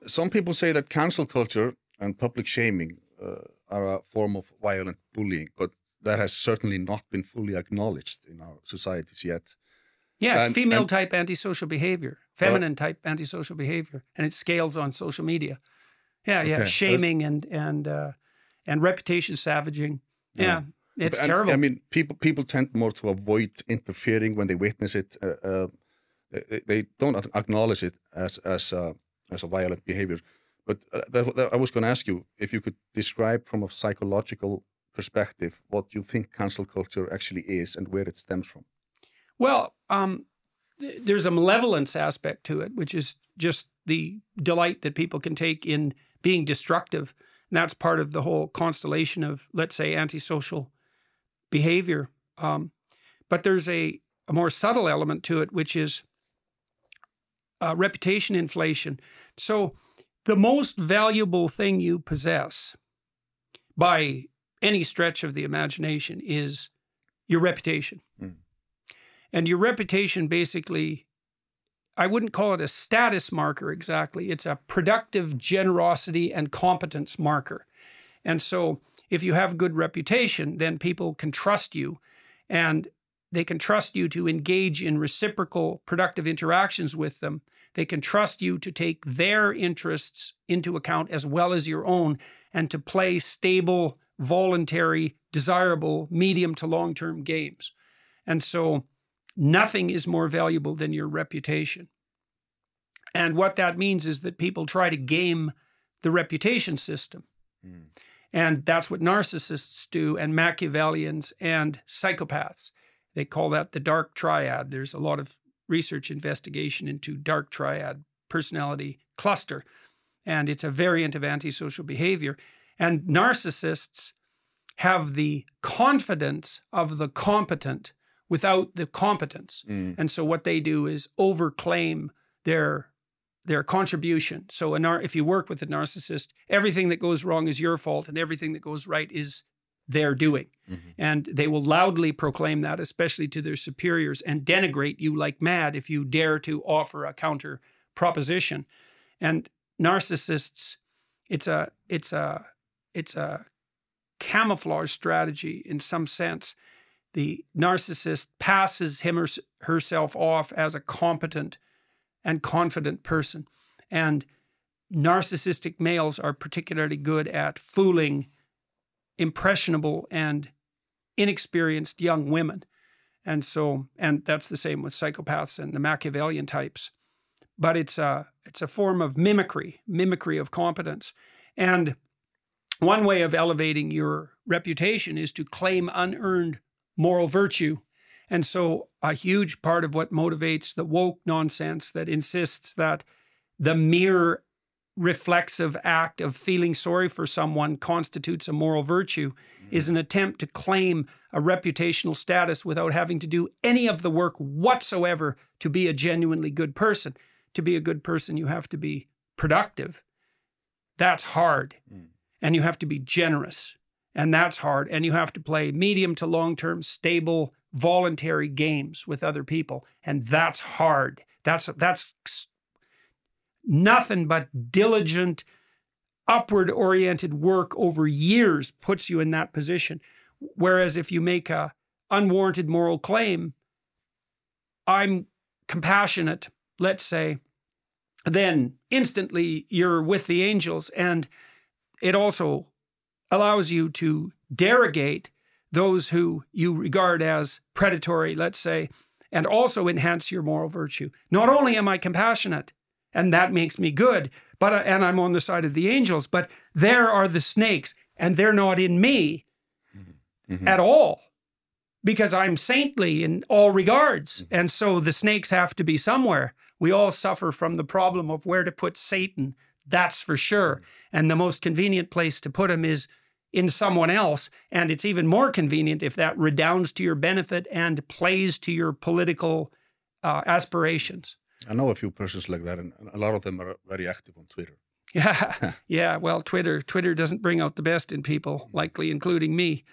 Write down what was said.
Some people say that cancel culture and public shaming are a form of violent bullying, but that has certainly not been fully acknowledged in our societies yet. Yeah, it's female-type antisocial behavior, feminine-type antisocial behavior, and it scales on social media. Yeah, yeah, shaming and reputation savaging. Yeah, it's terrible. I mean, people tend more to avoid interfering when they witness it. They don't acknowledge it as a violent behavior. But I was going to ask you if you could describe from a psychological perspective what you think cancel culture actually is and where it stems from. Well, there's a malevolence aspect to it, which is just the delight that people can take in being destructive. And that's part of the whole constellation of, let's say, antisocial behavior. But there's a more subtle element to it, which is reputation inflation. So the most valuable thing you possess by any stretch of the imagination is your reputation. Mm. And your reputation basically, I wouldn't call it a status marker exactly. It's a productive generosity and competence marker. And so if you have good reputation, then people can trust you, and they can trust you to engage in reciprocal productive interactions with them. They can trust you to take their interests into account as well as your own, and to play stable, voluntary, desirable, medium to long-term games. And so nothing is more valuable than your reputation. And what that means is that people try to game the reputation system. Mm. And that's what narcissists do, and Machiavellians and psychopaths. They call that the dark triad. There's a lot of research investigation into dark triad personality cluster. And it's a variant of antisocial behavior. And narcissists have the confidence of the competent without the competence. Mm. And so what they do is overclaim their contribution. So if you work with a narcissist, everything that goes wrong is your fault, and everything that goes right is their doing. Mm-hmm. And they will loudly proclaim that, especially to their superiors, and denigrate you like mad if you dare to offer a counter proposition. And narcissists, it's a camouflage strategy in some sense. The narcissist passes him or herself off as a competent and confident person. And narcissistic males are particularly good at fooling impressionable and inexperienced young women. And that's the same with psychopaths and the Machiavellian types. But it's a form of mimicry of competence. And one way of elevating your reputation is to claim unearned moral virtue. And so a huge part of what motivates the woke nonsense that insists that the mere reflexive act of feeling sorry for someone constitutes a moral virtue is an attempt to claim a reputational status without having to do any of the work whatsoever to be a genuinely good person. To be a good person, you have to be productive. That's hard. Mm. And you have to be generous. And that's hard. And you have to play medium to long-term, stable, voluntary games with other people. And that's hard. That's nothing but diligent, upward-oriented work over years puts you in that position. Whereas if you make a unwarranted moral claim, I'm compassionate, let's say, then instantly you're with the angels. And it also allows you to derogate those who you regard as predatory, let's say, and also enhance your moral virtue. Not only am I compassionate, and that makes me good, and I'm on the side of the angels, but there are the snakes, and they're not in me at all, because I'm saintly in all regards. And so the snakes have to be somewhere. We all suffer from the problem of where to put Satan, that's for sure. And the most convenient place to put him is in someone else. And it's even more convenient if that redounds to your benefit and plays to your political aspirations. I know a few persons like that, and a lot of them are very active on Twitter. Yeah, yeah. Well, Twitter doesn't bring out the best in people, likely including me.